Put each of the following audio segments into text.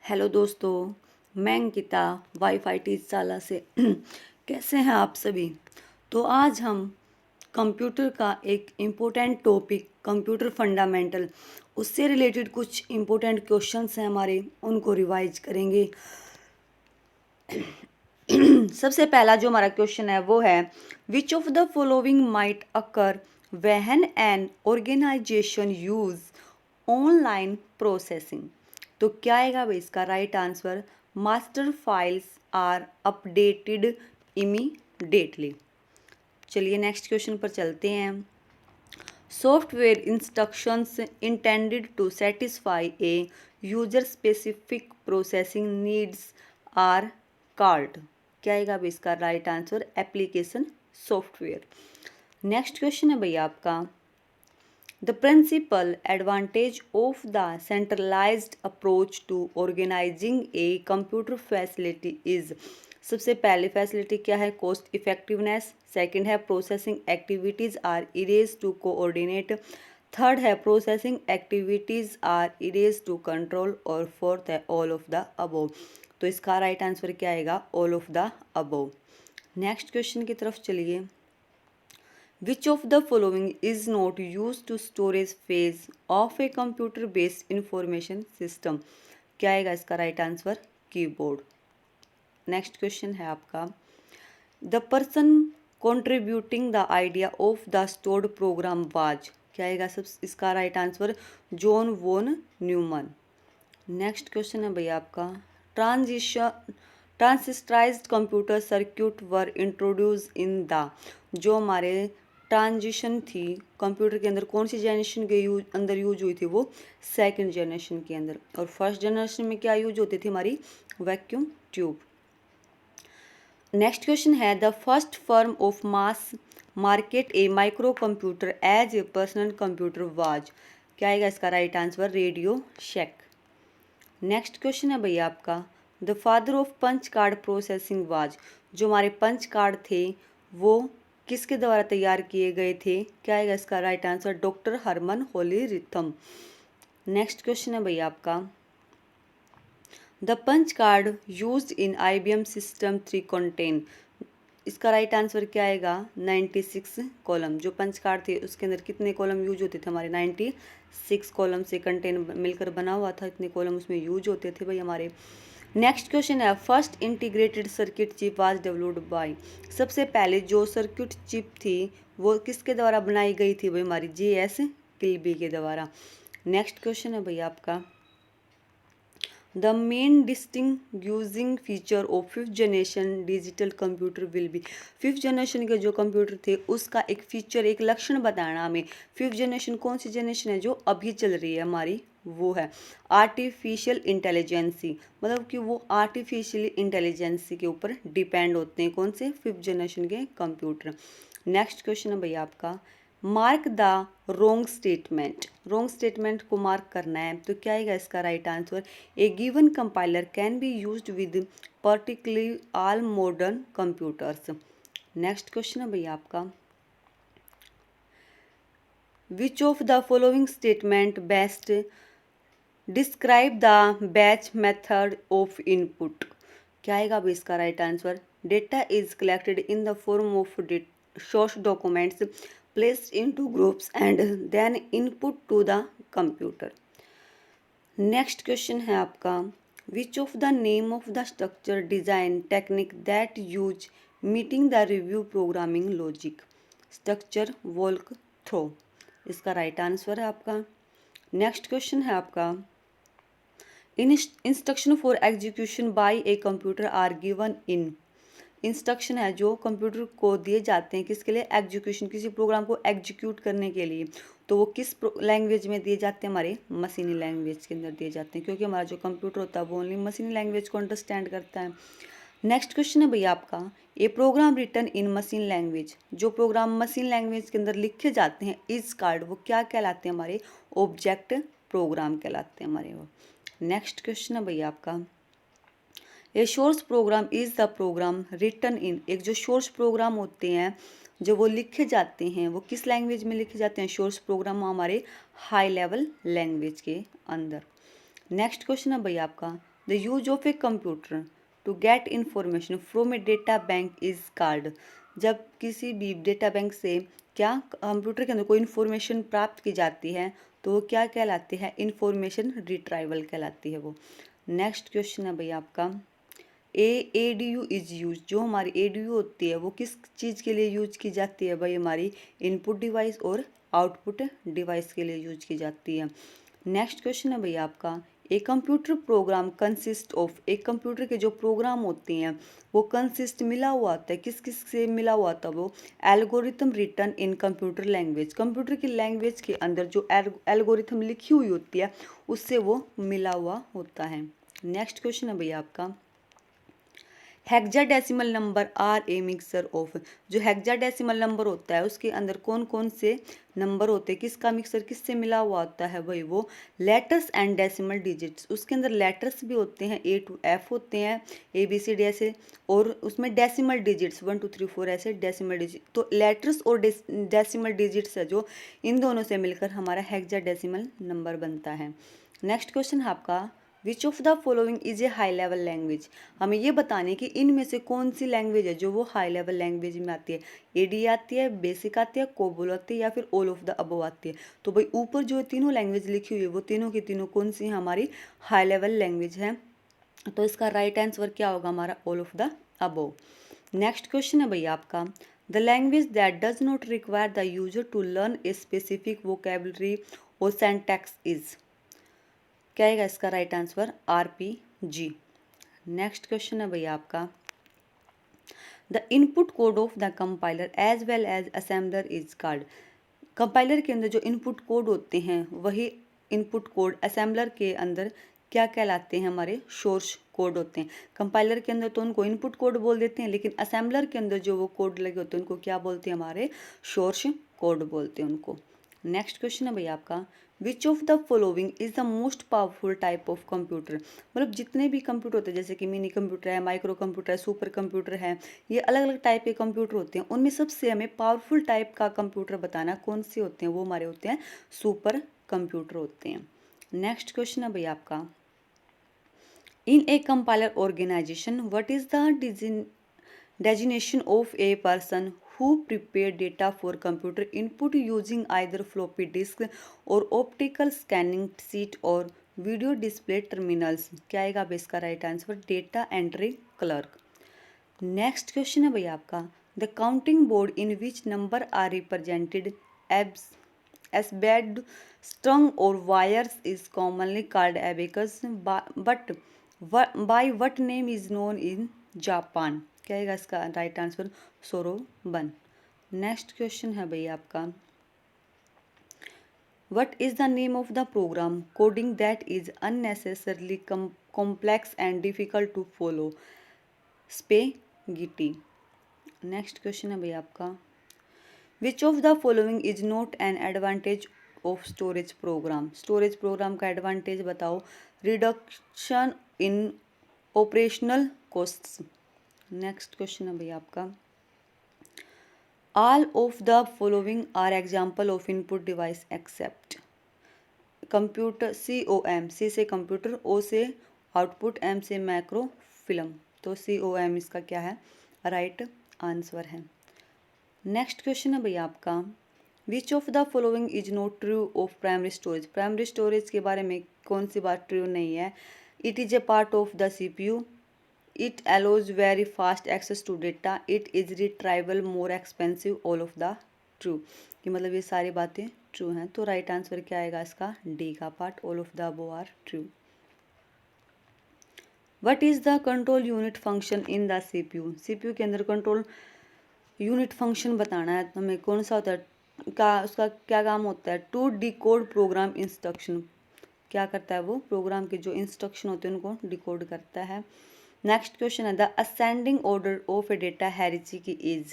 Hello दोस्तों, मैं Ankita wifi टीचशाला से कैसे हैं आप सभी। तो आज हम कंप्यूटर का एक इम्पोर्टेंट टॉपिक कंप्यूटर फंडामेंटल उससे रिलेटेड कुछ इम्पोर्टेंट क्वेश्चंस हैं हमारे, उनको रिवाइज करेंगे। सबसे पहला जो हमारा क्वेश्चन है वो है which of the following might occur when an organization use online processing. तो क्या आएगा भाई इसका right answer, master files are updated immediately. चलिए नेक्स्ट क्वेश्चन पर चलते हैं। Software instructions intended to satisfy a user specific processing needs are called. क्या आएगा भाई इसका right answer, application software. Next question है भैया आपका, The principal advantage of the centralized approach to organizing a computer facility is। सबसे पहली facility क्या है, कॉस्ट इफेक्टिवनेस। सेकंड है प्रोसेसिंग एक्टिविटीज़ आर इरेज टू कोऑर्डिनेट। थर्ड है प्रोसेसिंग एक्टिविटीज़ आर इरेज टू कंट्रोल। और फोर्थ है ऑल ऑफ द अबोव। तो इसका राइट आंसर क्या आएगा, all of the above. Next question की तरफ चलिए। Which of the following is not used to storage phase of a computer based information system? क्या आएगा इसका right answer, keyboard. Next question है आपका, the person contributing the idea of the stored program was। क्या आएगा सब इसका right answer, John von Neumann. Next question है भैया आपका, transistorized computer circuit were introduced in the. जो हमारे ट्रांजिशन थी कंप्यूटर के अंदर, कौन सी जनरेशन के अंदर यूज हुई थी, वो सेकंड जनरेशन के अंदर। और फर्स्ट जनरेशन में क्या यूज होती थी हमारी, वैक्यूम ट्यूब। नेक्स्ट क्वेश्चन है, the first firm of mass market a micro computer as a personal computer was. क्या आएगा इसका right answer, Radio Shack. Next question है भैया आपका, the father of punch card processing was. जो हमारे punch card थे वो किसके द्वारा तैयार किए गए थे। क्या आएगा इसका right answer, doctor Herman Hollerith. Next question है भैया आपका, the punch card used in IBM system 3 contain. इसका राइट आंसर क्या आएगा, 96 कॉलम। जो पंच कार्ड थे उसके अंदर कितने कॉलम यूज होते थे हमारे, 96 कॉलम से कंटेन मिलकर बना हुआ था, इतने कॉलम उसमें यूज होते थे भाई हमारे। नेक्स्ट क्वेश्चन है, first integrated circuit chip was developed by. सबसे पहले जो सर्किट चिप थी वो किसके द्वारा बनाई गई थी भाई, हमारी JS किल्बी के द्वारा। नेक्स्ट क्वेश्चन है भैया आपका, the main distinguishing feature of fifth generation digital computer will be. Fifth generation के जो कंप्यूटर थे उसका एक फीचर, एक लक्षण बताना हमें। फिफ्थ जनरेशन कौन सी जनरेशन है जो अभी चल रही है हमारी, वो है आर्टिफिशियल इंटेलिजेंसी। मतलब कि वो आर्टिफिशियल इंटेलिजेंसी के ऊपर डिपेंड होते हैं, कौन से, फिफ्थ जनरेशन के कंप्यूटर। नेक्स्ट क्वेश्चन है भैया आपका, mark the wrong statement. Wrong statement को मार्क करना है, तो क्या आएगा इसका right answer, A given compiler can be used with particularly all modern computers. Next question है भैया आपका, which of the following statement best describe the batch method of input. क्या आएगा भाई इसका right answer, data is collected in the form of source documents placed into groups and then input to the computer। Next question है आपका, which of the name of the structure design technique that use meeting the review programming logic। Structure walk through, इसका right answer है आपका। Next question है आपका, instruction for execution by a computer are given in. Instruction है जो computer को दिए जाते हैं किसके लिए, एग्जीक्यूशन, किसी प्रोग्राम को एग्जीक्यूट करने के लिए। तो वो किस लैंग्वेज में दिए जाते हैं, हमारे मशीनी लैंग्वेज के अंदर दिए जाते हैं, क्योंकि हमारा जो कंप्यूटर होता है वो ओनली मशीनी लैंग्वेज को अंडरस्टैंड करता है। नेक्स्ट क्वेश्चन है भैया आपका, a program written in machine language. जो प्रोग्राम मशीन लैंग्वेज के अंदर लिखे जाते हैं इस कार्ड, वो क्या कहलाते हैं हमारे, ऑब्जेक्ट प्रोग्राम कहलाते हैं हमारे वो। नेक्स्ट क्वेश्चन है भैया आपका, a source program is the program written in. एक जो सोर्स प्रोग्राम होते हैं जो वो लिखे जाते हैं वो किस लैंग्वेज में लिखे जाते हैं, सोर्स प्रोग्राम हमारे हाई लेवल लैंग्वेज के अंदर। नेक्स्ट क्वेश्चन है भैया आपका, the use of a computer to get information from a data bank is called. जब किसी भी डेटा बैंक से क्या कंप्यूटर के अंदर कोई इन्फॉर्मेशन प्राप्त की जाती है तो वो क्या कहलाती है, इंफॉर्मेशन रिट्राइवल कहलाती है वो। नेक्स्ट क्वेश्चन है भाई आपका, ADU इज यूज। जो हमारी ADU होती है वो किस चीज़ के लिए यूज की जाती है भाई, हमारी इनपुट डिवाइस और आउटपुट डिवाइस के लिए यूज की जाती है। नेक्स्ट क्वेश्चन है भैया आपका, a computer program consist of. एक कंप्यूटर के जो प्रोग्राम होते हैं वो कंसिस्ट मिला हुआ आता है, किस किस से मिला हुआ आता है वो, algorithm written in computer language. Computer की लैंग्वेज के अंदर जो एल्गोरिथम लिखी हुई होती है उससे वो मिला हुआ होता है। नेक्स्ट क्वेश्चन है भैया आपका, hexadecimal number are a mixer of. जो हेक्साडेसिमल नंबर होता है उसके अंदर कौन कौन से नंबर होते हैं, किसका मिक्सर किससे मिला हुआ होता है भाई, वो लेटर्स एंड डेसिमल डिजिट्स। उसके अंदर लेटर्स भी होते हैं, A to F होते हैं, ABCD ऐसे, और उसमें डेसिमल डिजिट्स 1 2 3 4 ऐसे डेसिमल डिजिट। तो लेटर्स और डेसिमल डिजिट्स है जो, इन दोनों से मिलकर हमारा हेक्साडेसिमल नंबर बनता है। नेक्स्ट क्वेश्चन है आपका, which of the following is a high level language. हमें ये बताने कि इनमें से कौन सी लैंग्वेज है जो वो हाई लेवल लैंग्वेज में आती है। AD आती है, बेसिक आती है, कोबोल आती है, या फिर ऑल ऑफ द अबव आती है। तो भाई ऊपर जो तीनों लैंग्वेज लिखी हुई है वो तीनों की तीनों कौन सी हमारी हाई लेवल लैंग्वेज है। तो इसका राइट आंसर क्या होगा हमारा, all of the above. Next question है भैया आपका, the language that does not require the user to learn a specific vocabulary और सेंटेक्स इज। क्या आएगा इसका right answer, RPG। Next question है भैया आपका, the input code of the compiler as well as assembler is called. Compiler के अंदर जो इनपुट कोड होते हैं वही इनपुट कोड असेंबलर के अंदर क्या कहलाते हैं, हमारे सोर्स कोड होते हैं। कंपाइलर के अंदर तो उनको इनपुट कोड बोल देते हैं, लेकिन असेंबलर के अंदर जो वो कोड लगे होते हैं उनको क्या बोलते हैं, हमारे सोर्स कोड बोलते हैं उनको। नेक्स्ट क्वेश्चन है भैया आपका, which of the following is the most powerful type of computer. मतलब जितने भी कंप्यूटर होते हैं, जैसे कि मिनी कंप्यूटर है, माइक्रो कंप्यूटर है, सुपर कंप्यूटर है, ये अलग अलग टाइप के कंप्यूटर होते हैं। उनमें सबसे हमें पावरफुल टाइप का कंप्यूटर बताना कौन से होते हैं, वो हमारे होते हैं सुपर कंप्यूटर होते हैं। नेक्स्ट क्वेश्चन है भैया आपका, in a compiler organization what is the designation of a person who prepare data for computer input using either floppy disk or optical scanning sheet or video display terminals। क्या आएगा अब इसका right answer, data entry clerk. Next question है भैया आपका, the counting board in which number are represented as bed strung or wires is commonly called abacus, but by what name is known in Japan. क्या आएगा इसका right answer, soroban. नेक्स्ट question है भैया आपका, what is the name of the program coding that is unnecessarily complex and difficult to follow, spaghetti. Next question है भैया आपका, which of the following is not an advantage of storage program. Storage program का advantage बताओ, reduction in operational costs. Next question है भैया आपका, all of the following are example of input device accept. Computer, COM, C से computer, O से output, M से macro film. तो COM इसका क्या है, राइट आंसर है। नेक्स्ट क्वेश्चन है भैया आपका, which of the following is not true of primary storage. Primary storage के बारे में कौन सी बात ट्रू नहीं है, it is a part of the CPU, it allows very fast access to data, it is retrieval more expensive, all of the true। कि मतलब ये सारी बातें ट्रू हैं। तो राइट आंसर क्या आएगा इसका, डी का part, all of the above are true. What is the control unit function in the CPU। CPU के अंदर कंट्रोल यूनिट फंक्शन बताना है हमें, कौन सा होता है, का उसका क्या काम होता है, टू डिकोड प्रोग्राम इंस्ट्रक्शन। क्या करता है वो, प्रोग्राम के जो इंस्ट्रक्शन होते हैं उनको डिकोड करता है। नेक्स्ट क्वेश्चन है, the ascending order of A data hierarchy is.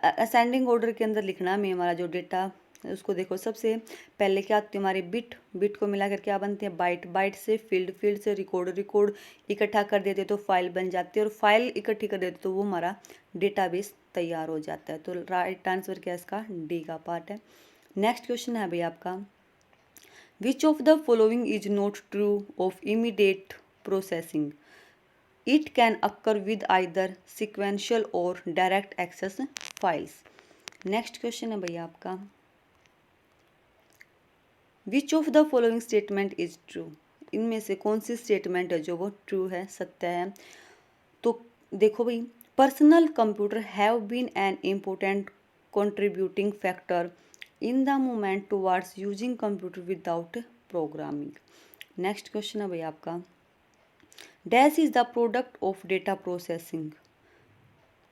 Ascending order के अंदर लिखना में हमारा जो डेटा उसको देखो, सबसे पहले क्या आती है हमारी बिट, बिट को मिलाकर क्या बनती है, बाइट, बाइट से फील्ड, फील्ड से रिकॉर्ड, रिकॉर्ड इकट्ठा कर देते तो फाइल बन जाती है, और फाइल इकट्ठी कर देते तो वो हमारा डेटाबेस तैयार हो जाता है। तो राइट आंसर क्या है इसका, डी का पार्ट है। नेक्स्ट क्वेश्चन है भैया आपका, which of the following is not true of immediate processing. It can occur with either sequential or direct access files. Next question है भैया आपका, which of the following statement is true, इनमें से कौन सी स्टेटमेंट है जो वो ट्रू है, सत्य है। तो देखो भाई, personal computer have been an important contributing factor in the movement towards using computer without programming. Next question है भैया आपका, dash is the product of data processing,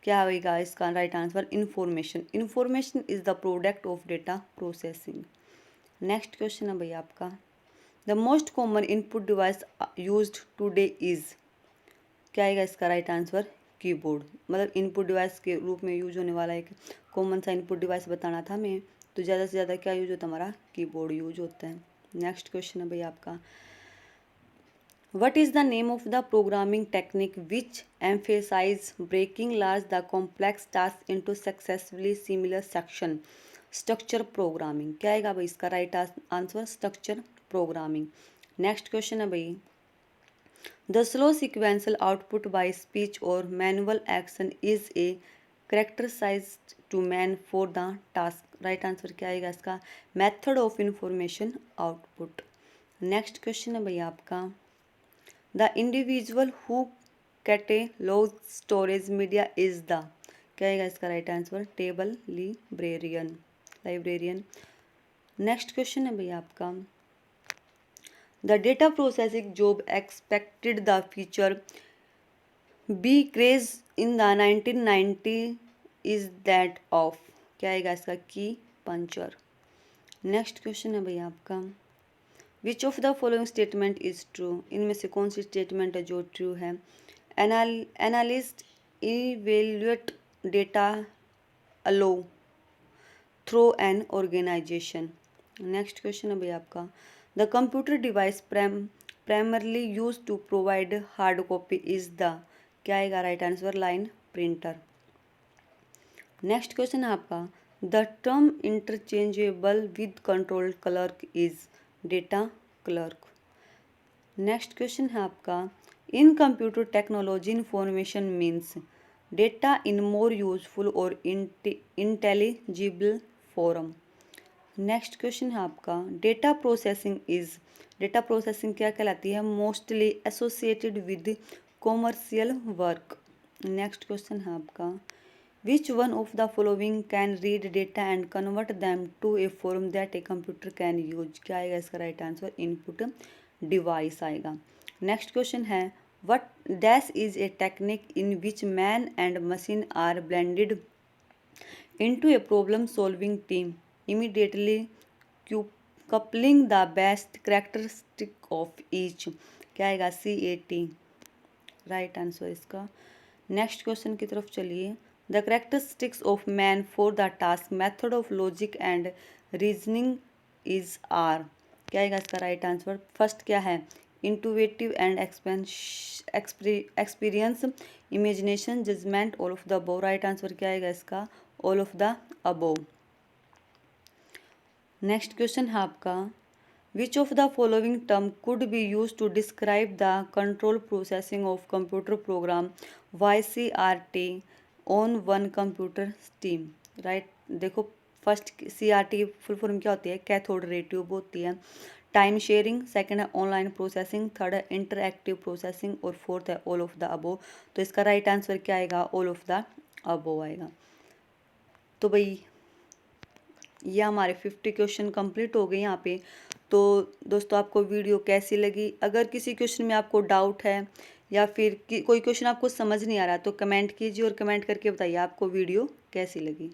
क्या होगा इसका right answer, information. Information is the product of data processing. Next question है भैया आपका, the most common input device used today is, क्या आएगा इसका राइट आंसर, कीबोर्ड। मतलब इनपुट डिवाइस के रूप में यूज होने वाला एक कॉमन सा इनपुट डिवाइस बताना था हमें, तो ज़्यादा से ज़्यादा क्या यूज होता है, हमारा कीबोर्ड यूज होता है। नेक्स्ट क्वेश्चन है भैया आपका, what is the name of the programming technique which emphasize breaking large the complex task into successfully similar section, structure programming. क्या आएगा भाई इसका right answer, structure programming. Next question है भाई, the slow sequential output by speech or manual action is a characterized to man for the task. Right answer क्या आएगा इसका, method of information output. Next question है भैया आपका, the individual who catalogue storage media is the, क्या आएगा इसका right answer, table librarian. Next question है भैया आपका, the data processing job expected the feature be craze in the 1990 is that of, क्या आएगा इसका, की पंचर। नेक्स्ट क्वेश्चन है भैया आपका, which of the following statement is true, इनमें से कौन सी स्टेटमेंट है जो ट्रू है। Analyst evaluate data allow through an organization. Next question है भैया आपका, the computer device primarily used to provide hard copy is the, क्या आएगा right answer, line printer. Next question है आपका, the term interchangeable with control clerk is, data clerk. Next question है आपका, in computer technology information means data in more useful और intelligible form. Next question है आपका, data processing is, data processing क्या कहलाती है, mostly associated with commercial work. Next question है आपका, which one of the following can read data and convert them to A form that a computer can use, क्या आएगा इसका right answer, input device आएगा। Next question है, what dash is a technique in which man and machine are blended into a problem solving team immediately coupling the best characteristic of each, क्या आएगा, CAT right answer इसका। Next question की तरफ चलिए, the characteristics of man for the task method of logic and reasoning is are, क्या आएगा इसका right answer. First क्या है, intuitive and experience, imagination, judgement, all of the above. Right answer क्या आएगा इसका, all of the above. Next question है आपका, which of the following term could be use to describe the control processing of computer program YCRT on one computer steam. Right, देखो first CRT full form क्या होती है, cathode ray tube होती है। Time sharing, second है online processing, third है interactive processing और fourth है ऑल ऑफ द अबोव। तो इसका राइट आंसर क्या आएगा, ऑल ऑफ द अबोव आएगा। तो भाई ये हमारे 50 क्वेश्चन कंप्लीट हो गए यहाँ पे। तो दोस्तों आपको वीडियो कैसी लगी, अगर किसी क्वेश्चन में आपको डाउट है या फिर कोई क्वेश्चन आपको समझ नहीं आ रहा तो कमेंट कीजिए और कमेंट करके बताइए आपको वीडियो कैसी लगी।